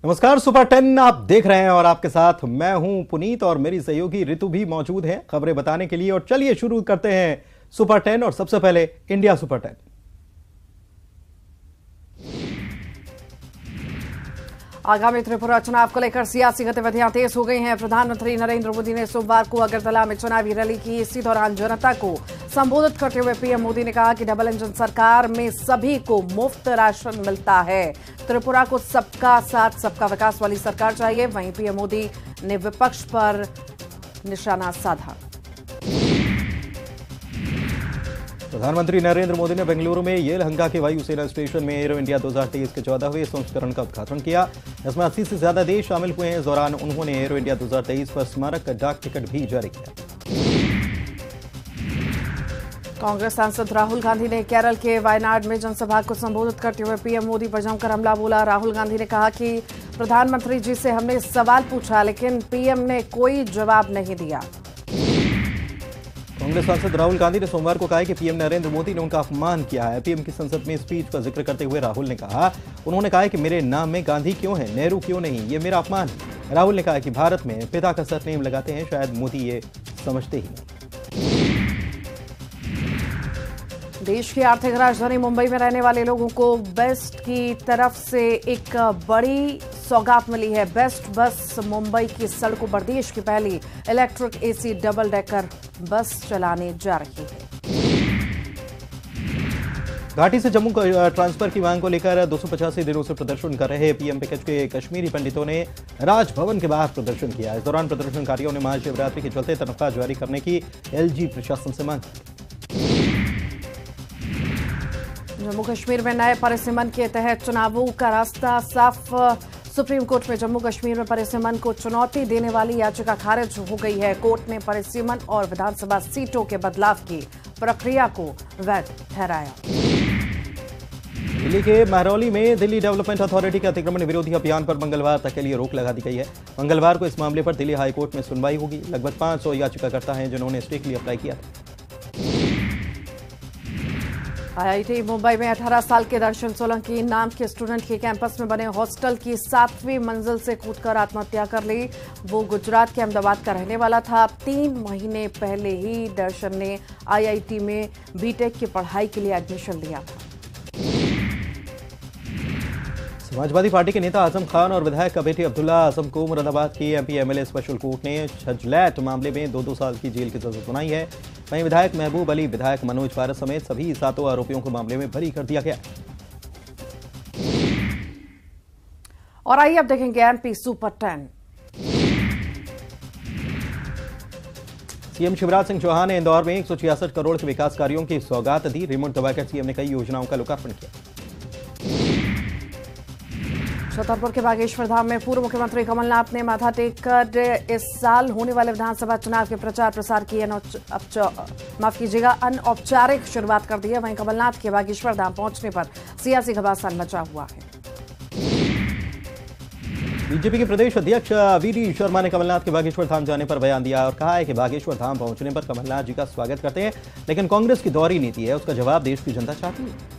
नमस्कार, सुपर 10 आप देख रहे हैं और आपके साथ मैं हूं पुनीत और मेरी सहयोगी ऋतु भी मौजूद है खबरें बताने के लिए। और चलिए शुरू करते हैं सुपर 10 और सबसे पहले इंडिया सुपर 10। आगामी त्रिपुरा चुनाव को लेकर सियासी गतिविधियां तेज हो गई हैं। प्रधानमंत्री नरेंद्र मोदी ने सोमवार को अगरतला में चुनावी रैली की। इसी दौरान जनता को संबोधित करते हुए पीएम मोदी ने कहा कि डबल इंजन सरकार में सभी को मुफ्त राशन मिलता है। त्रिपुरा को सबका साथ सबका विकास वाली सरकार चाहिए। वहीं पीएम मोदी ने विपक्ष पर निशाना साधा। प्रधानमंत्री नरेंद्र मोदी ने बेंगलुरु में येलहंका के वायुसेना स्टेशन में एरो इंडिया 2023 के 14वें संस्करण का उद्घाटन किया। इसमें 80 से ज्यादा देश शामिल हुए हैं। इस दौरान उन्होंने एरो इंडिया 2023 पर स्मारक डाक टिकट भी जारी किया। कांग्रेस सांसद राहुल गांधी ने केरल के वायनाड में जनसभा को संबोधित करते हुए पीएम मोदी पर जमकर हमला बोला। राहुल गांधी ने कहा कि प्रधानमंत्री जी से हमने सवाल पूछा लेकिन पीएम ने कोई जवाब नहीं दिया। कांग्रेस सांसद राहुल गांधी ने सोमवार को कहा कि पीएम नरेंद्र मोदी ने उनका अपमान किया है। पीएम की संसद में स्पीच का जिक्र करते हुए राहुल ने कहा, उन्होंने कहा कि मेरे नाम में गांधी क्यों है, नेहरू क्यों नहीं, ये मेरा अपमान है। राहुल ने कहा कि भारत में पिता का सरनेम लगाते हैं, शायद मोदी ये समझते ही नहीं। देश की आर्थिक राजधानी मुंबई में रहने वाले लोगों को बेस्ट की तरफ से एक बड़ी सौगात मिली है। बेस्ट बस मुंबई की सड़कों पर देश की पहली electric AC double decker bus चलाने जा रही है। घाटी से जम्मू ट्रांसफर की मांग को लेकर 285 दिनों से प्रदर्शन कर रहे पीएम पैकेज के कश्मीरी पंडितों ने राजभवन के बाहर प्रदर्शन किया। इस दौरान प्रदर्शनकारियों ने महाशिवरात्रि के चलते तनख्वाह जारी करने की एलजी प्रशासन से मांग की। जम्मू कश्मीर में नए परिसीमन के तहत चुनावों का रास्ता साफ। सुप्रीम कोर्ट में जम्मू कश्मीर में परिसीमन को चुनौती देने वाली याचिका खारिज हो गई है। कोर्ट ने परिसीमन और विधानसभा सीटों के बदलाव की प्रक्रिया को वैध ठहराया। दिल्ली के महरौली में दिल्ली डेवलपमेंट अथॉरिटी के अतिक्रमण विरोधी अभियान पर मंगलवार तक के लिए रोक लगा दी गई है। मंगलवार को इस मामले पर दिल्ली हाईकोर्ट में सुनवाई होगी। लगभग 500 याचिकाकर्ता हैं जिन्होंने स्टे के लिए अप्लाई किया था। आईआईटी मुंबई में 18 साल के दर्शन सोलंकी नाम के स्टूडेंट के कैंपस में बने हॉस्टल की 7वीं मंजिल से कूदकर आत्महत्या कर ली। वो गुजरात के अहमदाबाद का रहने वाला था। 3 महीने पहले ही दर्शन ने आईआईटी में बीटेक की पढ़ाई के लिए एडमिशन लिया था। समाजवादी पार्टी के नेता आजम खान और विधायक का बेटे अब्दुल्ला आजम को मुरादाबाद की एमपी एमएलए स्पेशल कोर्ट ने छजलैट मामले में 2-2 साल की जेल की सजा सुनाई है। वहीं विधायक महबूब अली, विधायक मनोज पारस समेत सभी 7 आरोपियों को मामले में बरी कर दिया गया। और आइए अब देखेंगे MP super 10। CM Shivraj Singh Chouhan ने इंदौर में 166 करोड़ के विकास कार्यों की सौगात दी। रिमोट दबाकर सीएम ने कई योजनाओं का लोकार्पण किया। छतरपुर के बागेश्वर धाम में पूर्व मुख्यमंत्री कमलनाथ ने माथा टेक कर इस साल होने वाले विधानसभा चुनाव के प्रचार प्रसार की अनौपचारिक शुरुआत कर दी है। वहीं कमलनाथ के बागेश्वर धाम पहुंचने पर सियासी घमासान मचा हुआ है। बीजेपी के प्रदेश अध्यक्ष वीडी शर्मा ने कमलनाथ के बागेश्वर धाम जाने पर बयान दिया और कहा है कि बागेश्वर धाम पहुंचने पर कमलनाथ जी का स्वागत करते हैं, लेकिन कांग्रेस की दोहरी नीति है, उसका जवाब देश की जनता चाहती है।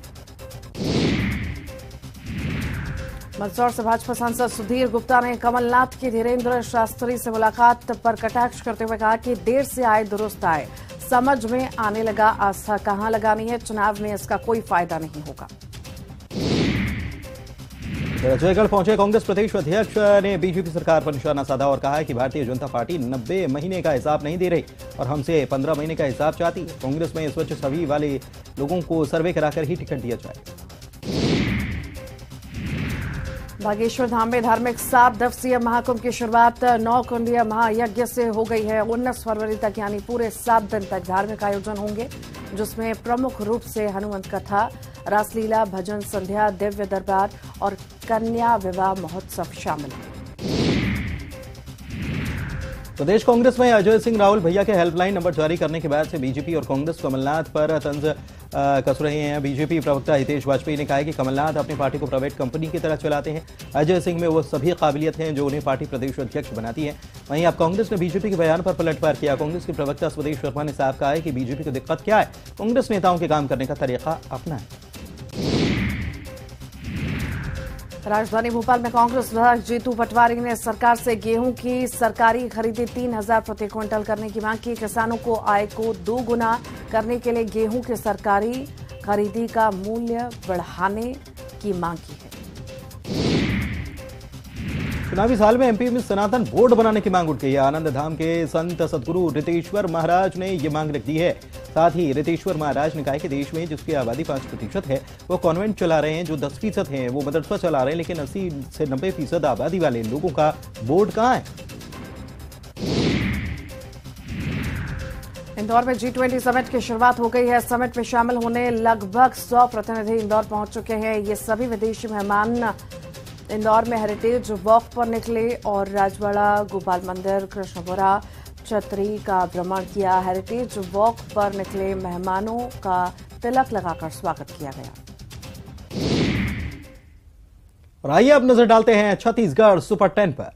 मंदसौर से भाजपा सांसद सुधीर गुप्ता ने कमलनाथ की धीरेन्द्र शास्त्री से मुलाकात पर कटाक्ष करते हुए कहा कि देर से आए दुरुस्त आए, समझ में आने लगा आस्था कहां लगानी है, चुनाव में इसका कोई फायदा नहीं होगा। जयगढ़ पहुंचे कांग्रेस प्रदेश अध्यक्ष ने बीजेपी सरकार पर निशाना साधा और कहा है कि भारतीय जनता पार्टी 90 महीने का हिसाब नहीं दे रही और हमसे 15 महीने का हिसाब चाहती है। कांग्रेस में स्वच्छ छवि वाले लोगों को सर्वे कराकर ही टिकट दिया जाए। बागेश्वर धाम में धार्मिक 7 दिवसीय महाकुंभ की शुरुआत 9 कुंडीय महायज्ञ से हो गई है। 19 फरवरी तक यानी पूरे 7 दिन तक धार्मिक आयोजन होंगे, जिसमें प्रमुख रूप से हनुमंत कथा, रासलीला, भजन संध्या, दिव्य दरबार और कन्या विवाह महोत्सव शामिल है। प्रदेश कांग्रेस में अजय सिंह राहुल भैया के हेल्पलाइन नंबर जारी करने के बाद से बीजेपी और कांग्रेस कमलनाथ पर तंज कस रहे हैं। बीजेपी प्रवक्ता हितेश वाजपेयी ने कहा है कि कमलनाथ अपनी पार्टी को प्राइवेट कंपनी की तरह चलाते हैं। अजय सिंह में वो सभी काबिलियत हैं जो उन्हें पार्टी प्रदेश अध्यक्ष बनाती है। वहीं अब कांग्रेस ने बीजेपी के बयान पर पलटवार किया। कांग्रेस के प्रवक्ता स्वदेश शर्मा ने साफ कहा है कि बीजेपी को दिक्कत क्या है, कांग्रेस नेताओं के काम करने का तरीका अपना है। राजधानी भोपाल में कांग्रेस विधायक जीतू पटवारी ने सरकार से गेहूं की सरकारी खरीदी 3000 प्रति क्विंटल करने की मांग की। किसानों को आय को 2 गुना करने के लिए गेहूं की सरकारी खरीदी का मूल्य बढ़ाने की मांग की है। चुनावी साल में एमपी में सनातन बोर्ड बनाने की मांग उठ गई है। आनंद धाम के संत सदगुरु रितेश्वर महाराज ने ये मांग रख दी है। साथ ही रितेश्वर महाराज ने कहा कि देश में जिसकी आबादी 5% है वो कॉन्वेंट चला रहे हैं, जो 10% हैं वो मदरसा चला रहे हैं, लेकिन 80 से 90% आबादी वाले लोगों का बोर्ड कहां है। इंदौर में G20 समिट की शुरुआत हो गई है। समिट में शामिल होने लगभग 100 प्रतिनिधि इंदौर पहुंच चुके हैं। ये सभी विदेशी मेहमान इंदौर में हेरिटेज वॉक पर निकले और राजवाड़ा, गोपाल मंदिर, कृष्णपुरा, छतरी का भ्रमण किया। हेरिटेज वॉक पर निकले मेहमानों का तिलक लगाकर स्वागत किया गया। और आइए अब नजर डालते हैं छत्तीसगढ़ सुपर 10 पर।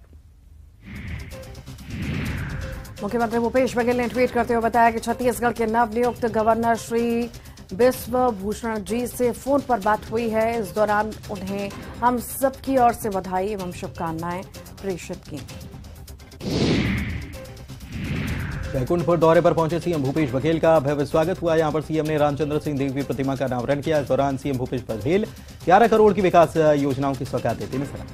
मुख्यमंत्री भूपेश बघेल ने ट्वीट करते हुए बताया कि छत्तीसगढ़ के नवनियुक्त गवर्नर श्री बिस्व भूषण जी से फोन पर बात हुई है। इस दौरान उन्हें हम सबकी ओर से बधाई एवं शुभकामनाएं प्रेषित की। बैकुंठपुर दौरे पर पहुंचे सीएम भूपेश बघेल का भव्य स्वागत हुआ। यहां पर सीएम ने रामचंद्र सिंह देवी प्रतिमा का अनावरण किया। इस दौरान सीएम भूपेश बघेल 11 करोड़ की विकास योजनाओं की सौगात देते नजर आए।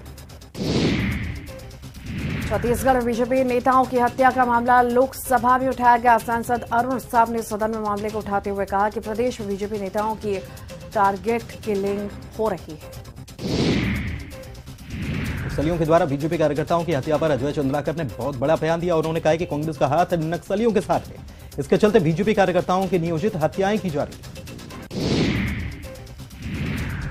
छत्तीसगढ़ बीजेपी नेताओं की हत्या का मामला लोकसभा में उठाया गया। सांसद अरुण साव ने सदन में मामले को उठाते हुए कहा कि प्रदेश में बीजेपी नेताओं की टारगेट किलिंग हो रही है। नक्सलियों के द्वारा बीजेपी कार्यकर्ताओं की हत्या पर अजय चंद्राकर ने बहुत बड़ा बयान दिया। उन्होंने कहा कि कांग्रेस का हाथ नक्सलियों के साथ है। इसके चलते बीजेपी कार्यकर्ताओं की नियोजित हत्याएं की जा रही है।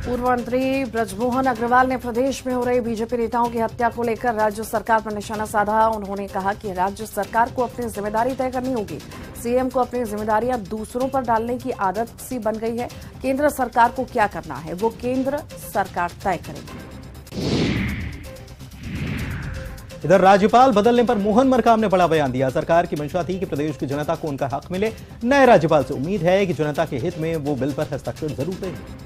पूर्व मंत्री ब्रजमोहन अग्रवाल ने प्रदेश में हो रही बीजेपी नेताओं की हत्या को लेकर राज्य सरकार पर निशाना साधा। उन्होंने कहा कि राज्य सरकार को अपनी जिम्मेदारी तय करनी होगी। सीएम को अपनी जिम्मेदारियां दूसरों पर डालने की आदत सी बन गई है। केंद्र सरकार को क्या करना है वो केंद्र सरकार तय करेगी। इधर राज्यपाल बदलने पर मोहन मरकाम ने बड़ा बयान दिया। सरकार की मंशा थी कि प्रदेश की जनता को उनका हक मिले। नए राज्यपाल से उम्मीद है कि जनता के हित में वो बिल पर हस्ताक्षर जरूर करेंगे।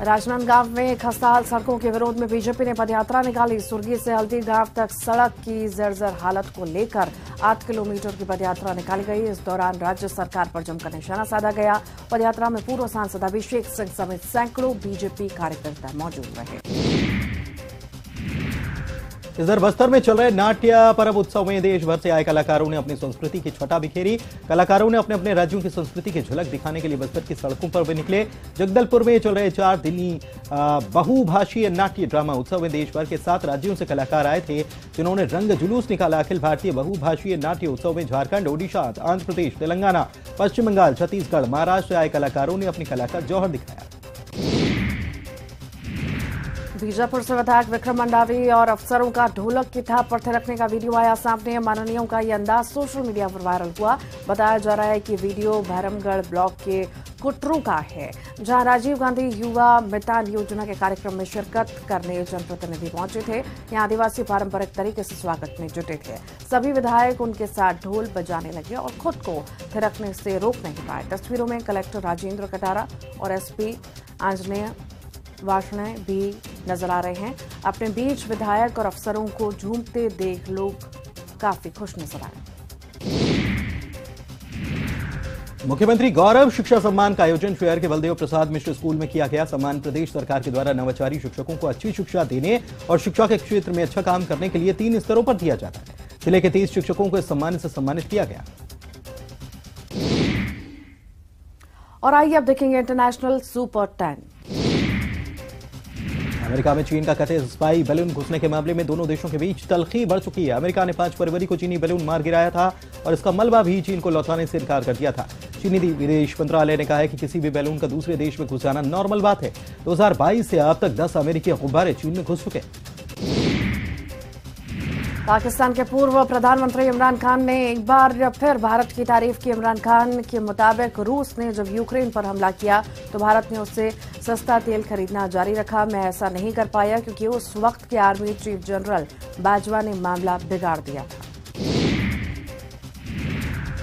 राजनांदगांव में खस्ताहाल सड़कों के विरोध में बीजेपी ने पदयात्रा निकाली। सुरगी से हल्दी गांव तक सड़क की जर्जर हालत को लेकर 8 किलोमीटर की पदयात्रा निकाली गई। इस दौरान राज्य सरकार पर जमकर निशाना साधा गया। पदयात्रा में पूर्व सांसद अभिषेक सिंह समेत सैकड़ों बीजेपी कार्यकर्ता मौजूद रहे। इधर बस्तर में चल रहे नाट्य पर्व उत्सव में देश भर से आए कलाकारों ने अपनी संस्कृति की छटा बिखेरी। कलाकारों ने अपने अपने राज्यों की संस्कृति की झलक दिखाने के लिए बस्तर की सड़कों पर भी निकले। जगदलपुर में चल रहे 4 दिनी बहुभाषीय नाट्य ड्रामा उत्सव में देश भर के 7 राज्यों से कलाकार आए थे, जिन्होंने रंग जुलूस निकाला। अखिल भारतीय बहुभाषीय नाट्य उत्सव में झारखंड, ओडिशा, आंध्र प्रदेश, तेलंगाना, पश्चिम बंगाल, छत्तीसगढ़, महाराष्ट्र से आए कलाकारों ने अपनी कला का जौहर दिखाया। बीजापुर से विधायक विक्रम मंडावी और अफसरों का ढोलक की थाप पर थिरकने का वीडियो आया सामने। माननीयों का यह अंदाज सोशल मीडिया पर वायरल हुआ। बताया जा रहा है कि वीडियो भैरमगढ़ ब्लॉक के कुटरू का है, जहां राजीव गांधी युवा मितान योजना के कार्यक्रम में शिरकत करने जनप्रतिनिधि पहुंचे थे। यहां आदिवासी पारंपरिक तरीके से स्वागत में जुटे थे। सभी विधायक उनके साथ ढोल बजाने लगे और खुद को थिरकने से रोक नहीं पाए। तस्वीरों में कलेक्टर राजेंद्र कटारा और एसपी आंजनेय वार्ष्णेय भी नजर आ रहे हैं। अपने बीच विधायक और अफसरों को झूमते देख लोग काफी खुश नजर आए। मुख्यमंत्री गौरव शिक्षा सम्मान का आयोजन शहर के बलदेव प्रसाद मिश्र स्कूल में किया गया। सम्मान प्रदेश सरकार के द्वारा नवाचारी शिक्षकों को अच्छी शिक्षा देने और शिक्षा के क्षेत्र में अच्छा काम करने के लिए 3 स्तरों पर दिया जाता है। जिले के 30 शिक्षकों को इस सम्मान से सम्मानित किया गया। और आइए अब देखेंगे इंटरनेशनल सुपर 10। अमेरिका में चीन का कथित स्पाई बैलून घुसने के मामले में दोनों देशों के बीच तल्खी बढ़ चुकी है। अमेरिका ने 5 फरवरी को चीनी बैलून मार गिराया था और इसका मलबा भी चीन को लौटाने से इनकार कर दिया था। चीनी विदेश मंत्रालय ने कहा है कि किसी भी बैलून का दूसरे देश में घुस जाना नॉर्मल बात है। 2022 से अब तक 10 अमेरिकी गुब्बारे चीन में घुस चुके। पाकिस्तान के पूर्व प्रधानमंत्री इमरान खान ने एक बार फिर भारत की तारीफ की। इमरान खान के मुताबिक रूस ने जब यूक्रेन पर हमला किया तो भारत ने उससे सस्ता तेल खरीदना जारी रखा। मैं ऐसा नहीं कर पाया क्योंकि उस वक्त के आर्मी चीफ जनरल बाजवा ने मामला बिगाड़ दिया था।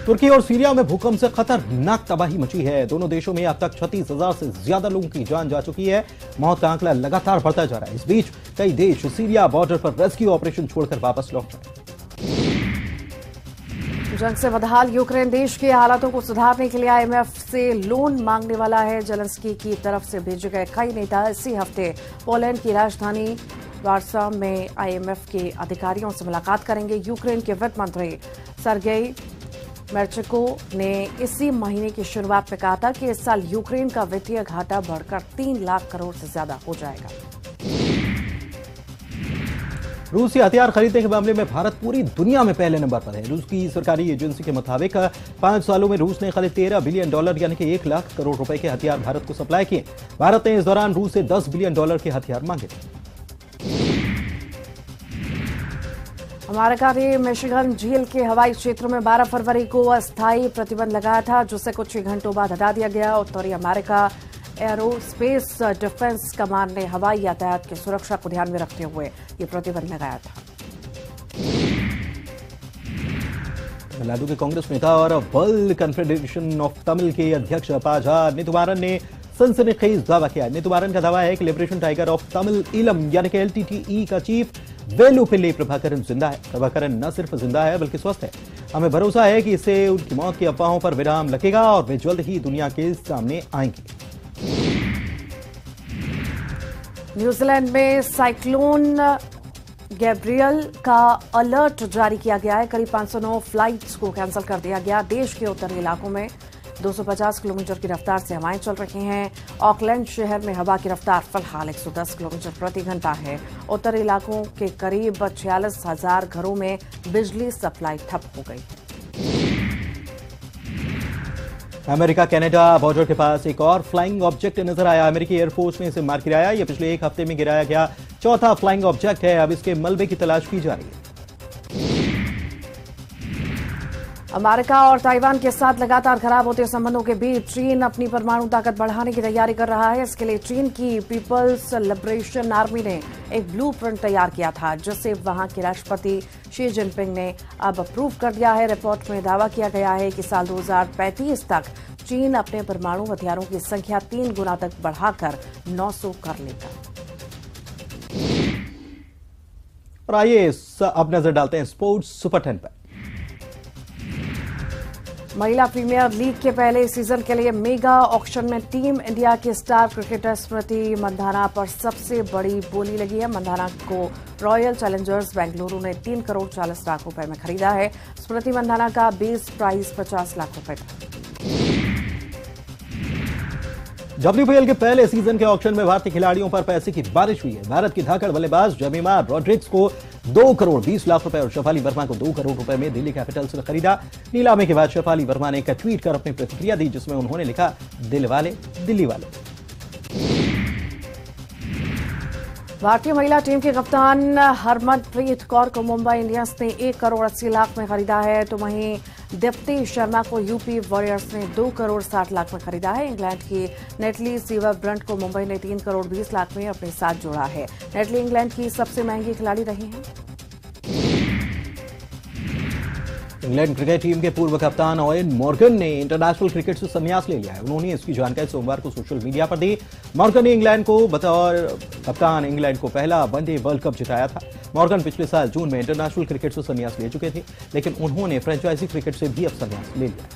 तुर्की और सीरिया में भूकंप से खतरनाक तबाही मची है। दोनों देशों में अब तक 36,000 से ज्यादा लोगों की जान जा चुकी है। मौत का आंकड़ा लगातार बढ़ता जा रहा है। इस बीच कई देश सीरिया बॉर्डर पर रेस्क्यू ऑपरेशन छोड़कर वापस लौट रहे हैं। जंग से बदहाल यूक्रेन देश के हालातों को सुधारने के लिए आईएमएफ से लोन मांगने वाला है। जेलेंस्की की तरफ से भेजे गए कई नेता इसी हफ्ते पोलैंड की राजधानी वार्सा में आईएमएफ के अधिकारियों से मुलाकात करेंगे। यूक्रेन के वित्त मंत्री सर्गेई मेर्चको ने इसी महीने की शुरुआत में कहा था कि इस साल यूक्रेन का वित्तीय घाटा बढ़कर 3 लाख करोड़ से ज्यादा हो जाएगा। रूस से हथियार खरीदने के मामले में भारत पूरी दुनिया में पहले नंबर पर है। रूस की सरकारी एजेंसी के मुताबिक 5 सालों में रूस ने करीब $13 बिलियन यानी कि 1 लाख करोड़ रुपए के हथियार भारत को सप्लाई किए। भारत ने इस दौरान रूस से $10 बिलियन के हथियार मांगे थे। अमेरिका ने मिशिगन झील के हवाई क्षेत्र में 12 फरवरी को अस्थायी प्रतिबंध लगाया था, जिसे कुछ ही घंटों बाद हटा दिया गया। उत्तरी अमेरिका एरोस्पेस डिफेंस कमांड ने हवाई यातायात की सुरक्षा को ध्यान में रखते हुए ये प्रतिबंध लगाया था। तमिलनाडु के कांग्रेस नेता और वर्ल्ड कॉन्फेडरेशन ऑफ तमिल के अध्यक्ष पाजा नितुमारन ने सनसनीखेज दावा किया। नितुमारन का दावा है कि liberation tiger of Tamil Eelam यानी कि LTTE का चीफ वेलुपिल्ली प्रभाकरन जिंदा है। प्रभाकरन न सिर्फ जिंदा है बल्कि स्वस्थ है। हमें भरोसा है कि इससे उनकी मौत की अफवाहों पर विराम लगेगा और वे जल्द ही दुनिया के सामने आएंगे। न्यूजीलैंड में साइक्लोन गैब्रियल का अलर्ट जारी किया गया है। करीब 509 फ्लाइट्स को कैंसिल कर दिया गया। देश के उत्तरी इलाकों में 250 किलोमीटर की रफ्तार से हवाएं चल रही हैं। ऑकलैंड शहर में हवा की रफ्तार फिलहाल 110 किलोमीटर प्रति घंटा है। उत्तरी इलाकों के करीब 46,000 घरों में बिजली सप्लाई ठप हो गई। अमेरिका कनाडा बॉर्डर के पास एक और फ्लाइंग ऑब्जेक्ट नजर आया। अमेरिकी एयरफोर्स ने इसे मार गिराया। यह पिछले एक हफ्ते में गिराया गया चौथा फ्लाइंग ऑब्जेक्ट है। अब इसके मलबे की तलाश की जा रही है। अमेरिका और ताइवान के साथ लगातार खराब होते संबंधों के बीच चीन अपनी परमाणु ताकत बढ़ाने की तैयारी कर रहा है। इसके लिए चीन की पीपल्स लिबरेशन आर्मी ने एक ब्लूप्रिंट तैयार किया था, जिसे वहां के राष्ट्रपति शी जिनपिंग ने अब अप्रूव कर दिया है। रिपोर्ट में दावा किया गया है कि साल 2035 तक चीन अपने परमाणु हथियारों की संख्या 3 गुना तक बढ़ाकर 900 कर लेगा। और आइए अब नजर डालते हैं स्पोर्ट्स सुपर 10 पर। महिला प्रीमियर लीग के पहले सीजन के लिए मेगा ऑक्शन में टीम इंडिया की स्टार क्रिकेटर स्मृति मंधाना पर सबसे बड़ी बोली लगी है। मंधाना को रॉयल चैलेंजर्स बेंगलुरु ने 3 करोड़ 40 लाख रुपए में खरीदा है। स्मृति मंधाना का बेस प्राइस 50 लाख रुपए था। WPL के पहले सीजन के ऑक्शन में भारतीय खिलाड़ियों पर पैसे की बारिश हुई है। भारत की धाकड़ बल्लेबाज जमीमा रॉड्रिग्स को 2 करोड़ 20 लाख रुपए और शेफाली वर्मा को 2 करोड़ रुपए में दिल्ली कैपिटल्स ने खरीदा। नीलामी के बाद शेफाली वर्मा ने एक ट्वीट कर अपनी प्रतिक्रिया दी, जिसमें उन्होंने लिखा, दिल वाले दिल्ली वाले। भारतीय महिला टीम के कप्तान हरमनप्रीत कौर को मुंबई इंडियंस ने 1 करोड़ 80 लाख में खरीदा है, तो वहीं दीप्ति शर्मा को यूपी वॉरियर्स ने 2 करोड़ 60 लाख में खरीदा है। इंग्लैंड की नेटली सीवर ब्रंट को मुंबई ने 3 करोड़ 20 लाख में अपने साथ जोड़ा है। नेटली इंग्लैंड की सबसे महंगी खिलाड़ी रही हैं। इंग्लैंड क्रिकेट टीम के पूर्व कप्तान ओवेन मॉर्गन ने इंटरनेशनल क्रिकेट से संन्यास ले लिया है। उन्होंने इसकी जानकारी सोमवार को सोशल मीडिया पर दी। मॉर्गन ने इंग्लैंड को बतौर कप्तान इंग्लैंड को पहला वनडे वर्ल्ड कप जिताया था। मॉर्गन पिछले साल जून में इंटरनेशनल क्रिकेट से संन्यास ले चुके थे, लेकिन उन्होंने फ्रेंचाइजी क्रिकेट से भी अब संन्यास ले लिया।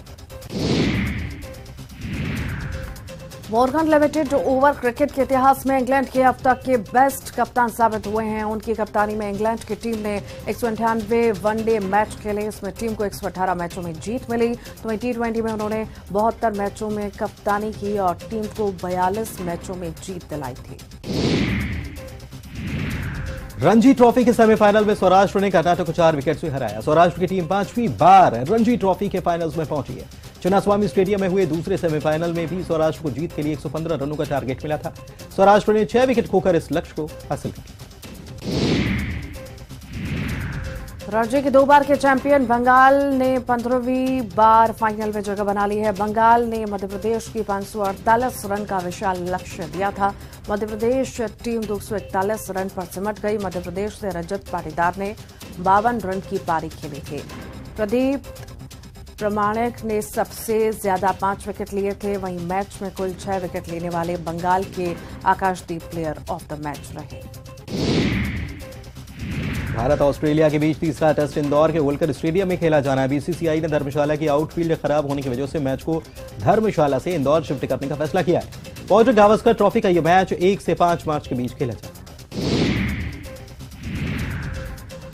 मॉर्गन लिमिटेड ओवर क्रिकेट के इतिहास में इंग्लैंड के अब तक के बेस्ट कप्तान साबित हुए हैं। उनकी कप्तानी में इंग्लैंड की टीम ने 198 वनडे मैच खेले। इसमें टीम को 118 मैचों में जीत मिली। तो वहीं T20 में उन्होंने 72 मैचों में कप्तानी की और टीम को 42 मैचों में जीत दिलाई थी। रणजी ट्रॉफी के सेमीफाइनल में सौराष्ट्र ने कर्नाटक को 4 विकेट से हराया। सौराष्ट्र की टीम 5वीं बार रणजी ट्रॉफी के फाइनल्स में पहुंची है। चिन्नास्वामी स्टेडियम में हुए दूसरे सेमीफाइनल में भी सौराष्ट्र को जीत के लिए 115 रनों का टारगेट मिला था। सौराष्ट्र ने 6 विकेट खोकर इस लक्ष्य को हासिल किया। रणजी के 2 बार के चैंपियन बंगाल ने 15वीं बार फाइनल में जगह बना ली है। बंगाल ने मध्य प्रदेश की 548 रन का विशाल लक्ष्य दिया था। मध्य प्रदेश टीम 241 रन पर सिमट गई। मध्य प्रदेश से रजत पाटीदार ने 52 रन की पारी खेली थी। प्रदीप प्रमाणिक ने सबसे ज्यादा 5 विकेट लिए थे। वहीं मैच में कुल 6 विकेट लेने वाले बंगाल के आकाशदीप प्लेयर ऑफ द मैच रहे। भारत ऑस्ट्रेलिया के बीच तीसरा टेस्ट इंदौर के होलकर स्टेडियम में खेला जाना है। बीसीसीआई ने धर्मशाला की आउटफील्ड खराब होने की वजह से मैच को धर्मशाला से इंदौर शिफ्ट करने का फैसला किया है। पॉजिटिव गावस्कर ट्रॉफी का यह मैच 1 से 5 मार्च के बीच खेला जाएगा।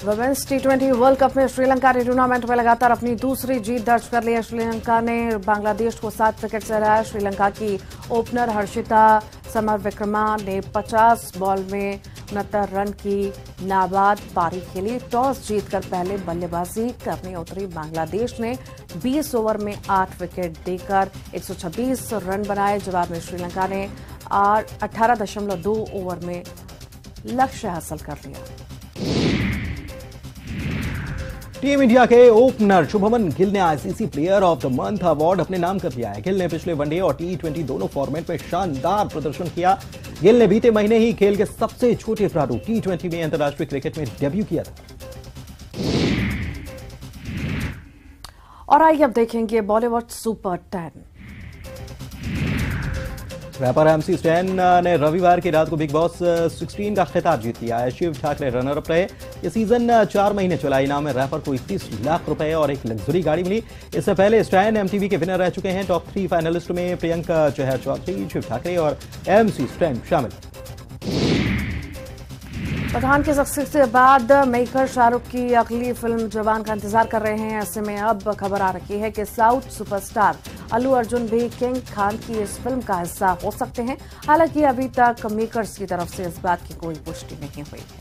वुमेन्स टी20 वर्ल्ड कप में श्रीलंका ने टूर्नामेंट में लगातार अपनी दूसरी जीत दर्ज कर ली है। श्रीलंका ने बांग्लादेश को 7 विकेट से हराया। श्रीलंका की ओपनर हर्षिता समरविक्रमा ने 50 बॉल में 69 रन की नाबाद पारी खेली। टॉस जीतकर पहले बल्लेबाजी करने उतरी बांग्लादेश ने 20 ओवर में 8 विकेट देकर 126 रन बनाए। जवाब में श्रीलंका ने 18.2 ओवर में लक्ष्य हासिल कर लिया। टीम इंडिया के ओपनर शुभमन गिल ने ICC player of the month award अपने नाम कर लिया है। गिल ने पिछले वनडे और टी20 दोनों फॉर्मेट में शानदार प्रदर्शन किया। गिल ने बीते महीने ही खेल के सबसे छोटे प्रारूप टी20 में अंतर्राष्ट्रीय क्रिकेट में डेब्यू किया था। और आइए अब देखेंगे Bollywood super 10। Rapper MC Stan ने रविवार की रात को बिग बॉस 16 का खिताब जीत लिया है। शिव ठाकरे रनर अप रहे। ये सीजन 4 महीने चला। इनाम में रैपर को 31 लाख रुपए और एक लग्जरी गाड़ी मिली। इससे पहले स्टैन MTV के विनर रह चुके हैं। टॉप 3 फाइनलिस्ट में प्रियंका चहर चौधरी, शिव ठाकरे और MC स्टैन शामिल। पठान के सक्सेस के बाद मेकर शाहरुख की अगली फिल्म जवान का इंतजार कर रहे हैं। ऐसे में अब खबर आ रही है कि साउथ सुपरस्टार अल्लू अर्जुन भी किंग खान की इस फिल्म का हिस्सा हो सकते हैं। हालांकि अभी तक मेकर्स की तरफ से इस बात की कोई पुष्टि नहीं हुई है।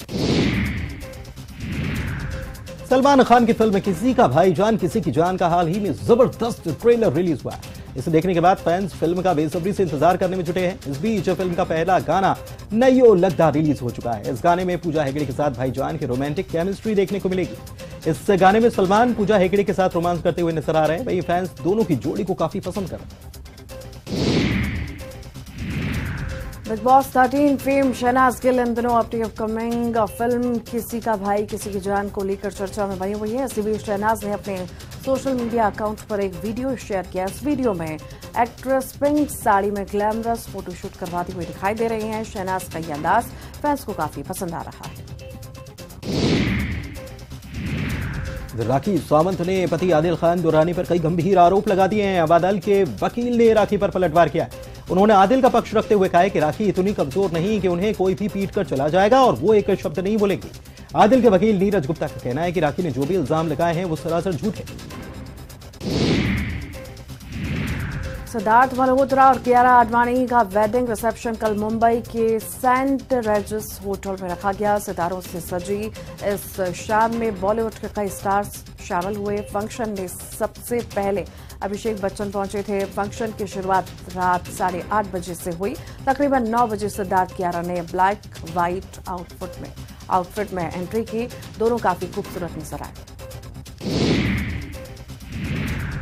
सलमान खान की फिल्म किसी का भाईजान किसी की जान का हाल ही में जबरदस्त ट्रेलर रिलीज हुआ है। इसे देखने के बाद फैंस फिल्म का बेसब्री से इंतजार करने में जुटे हैं। इस बीच फिल्म का पहला गाना नयो लगदा रिलीज हो चुका है। इस गाने में पूजा हेगड़े के साथ भाईजान की रोमांटिक केमिस्ट्री देखने को मिलेगी। इस गाने में सलमान पूजा हेगड़े के साथ रोमांस करते हुए नजर आ रहे हैं। वहीं फैंस दोनों की जोड़ी को काफी पसंद कर रहे हैं। Bigg Boss 13 fame Shehnaaz Gill इन दिनों अपनी अपकमिंग फिल्म किसी का भाई किसी की जान को लेकर चर्चा में बनी हुई है। इसी बीच शहनाज ने अपने सोशल मीडिया अकाउंट पर एक वीडियो शेयर किया। इस वीडियो में एक्ट्रेस पिंक साड़ी में ग्लैमरस फोटोशूट करवाती हुई दिखाई दे रही हैं। शहनाज का ये अंदाज फैंस को काफी पसंद आ रहा है। राखी सावंत ने पति आदिल खान दुरानी पर कई गंभीर आरोप लगा दिए हैं। अबादल के वकील ने राखी पर पलटवार किया। उन्होंने आदिल का पक्ष रखते हुए कहा है कि राखी इतनी कमजोर नहीं कि उन्हें कोई भी पीट कर चला जाएगा और वो एक शब्द नहीं बोलेंगे। आदिल के वकील नीरज गुप्ता का कहना है कि राखी ने जो भी इल्जाम लगाए हैं वो सरासर झूठ है। सिद्धार्थ मल्होत्रा और कियारा आडवाणी का वेडिंग रिसेप्शन कल मुंबई के सेंट रेजिस होटल में रखा गया। सितारों से सजी इस शाम में बॉलीवुड के कई स्टार्स शामिल हुए। फंक्शन में सबसे पहले अभिषेक बच्चन पहुंचे थे। फंक्शन की शुरुआत रात 8:30 बजे से हुई। तकरीबन 9 बजे सिद्धार्थ कियारा ने ब्लैक व्हाइट आउटफिट में एंट्री की। दोनों काफी खूबसूरत नजर आए।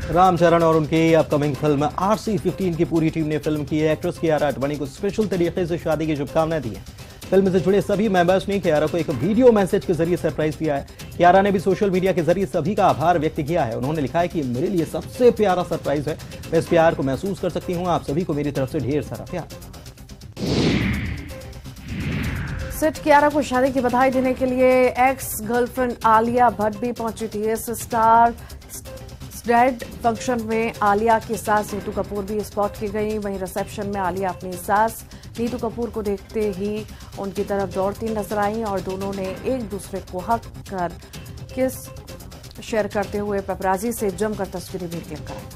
रामचरण और उनकी अपकमिंग फिल्म RC15 की पूरी टीम ने फिल्म की एक्ट्रेस कियारा आडवाणी को स्पेशल तरीके से शादी की शुभकामनाएं दी हैं। फिल्म से जुड़े सभी मेंबर्स ने कियारा को एक वीडियो मैसेज के जरिए सरप्राइज दिया है। कियारा ने भी सोशल मीडिया के जरिए सभी का आभार व्यक्त किया है। उन्होंने लिखा है कि मेरे लिए सबसे प्यारा सरप्राइज है। मैं इस प्यार को महसूस कर सकती हूँ। आप सभी को मेरी तरफ से ढेर सारा प्यार। सिट कियारा को शादी की बधाई देने के लिए एक्स गर्लफ्रेंड आलिया भट्ट भी पहुंची थी। इस स्टार स्टेड फंक्शन में आलिया की सास नीतू कपूर भी स्पॉट की गई। वहीं रिसेप्शन में आलिया अपनी सास नीतू कपूर को देखते ही उनकी तरफ दौड़ती नजर आई और दोनों ने एक दूसरे को हक कर किस शेयर करते हुए पेपराजी से जमकर तस्वीरें भी क्लिक कराई।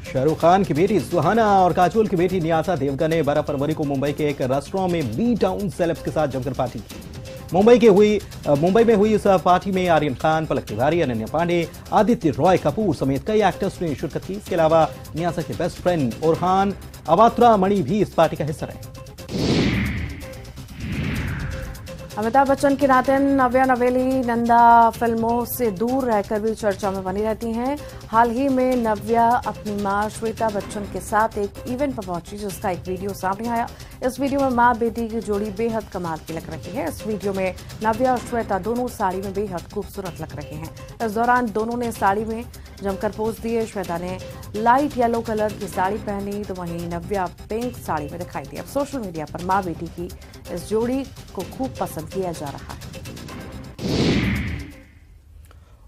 शाहरुख खान की बेटी सुहाना और काजोल की बेटी नियासा देवगन ने 12 फरवरी को मुंबई के एक रेस्टोरेंट में बी टाउन सेलेब्स के साथ जमकर पार्टी की। मुंबई में हुई इस पार्टी में आर्यन खान, पलक तिवारी, अनन्या पांडे, आदित्य रॉय कपूर समेत कई एक्टर्स ने शिरकत की। इसके अलावा नियासा के बेस्ट फ्रेंड ओरहान अवात्रा मणि भी इस पार्टी का हिस्सा रहे। अमिताभ बच्चन की नातिन नव्या नवेली नंदा फिल्मों से दूर रहकर भी चर्चा में बनी रहती हैं। हाल ही में नव्या अपनी मां श्वेता बच्चन के साथ एक इवेंट पर पहुंची, जिसका एक वीडियो सामने आया। इस वीडियो में मां बेटी की जोड़ी बेहद कमाल की लग रही है। इस वीडियो में नव्या और श्वेता दोनों साड़ी में बेहद खूबसूरत लग रहे हैं। इस दौरान दोनों ने साड़ी में जमकर पोज दिए। श्वेता ने लाइट येलो कलर की साड़ी पहनी, तो वहीं नव्या पिंक साड़ी में दिखाई दी। अब सोशल मीडिया पर मां बेटी की इस जोड़ी को खूब पसंद किया जा रहा है।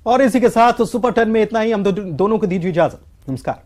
और इसी के साथ सुपर 10 में इतना ही। हम दोनों को दीजिए इजाजत। नमस्कार।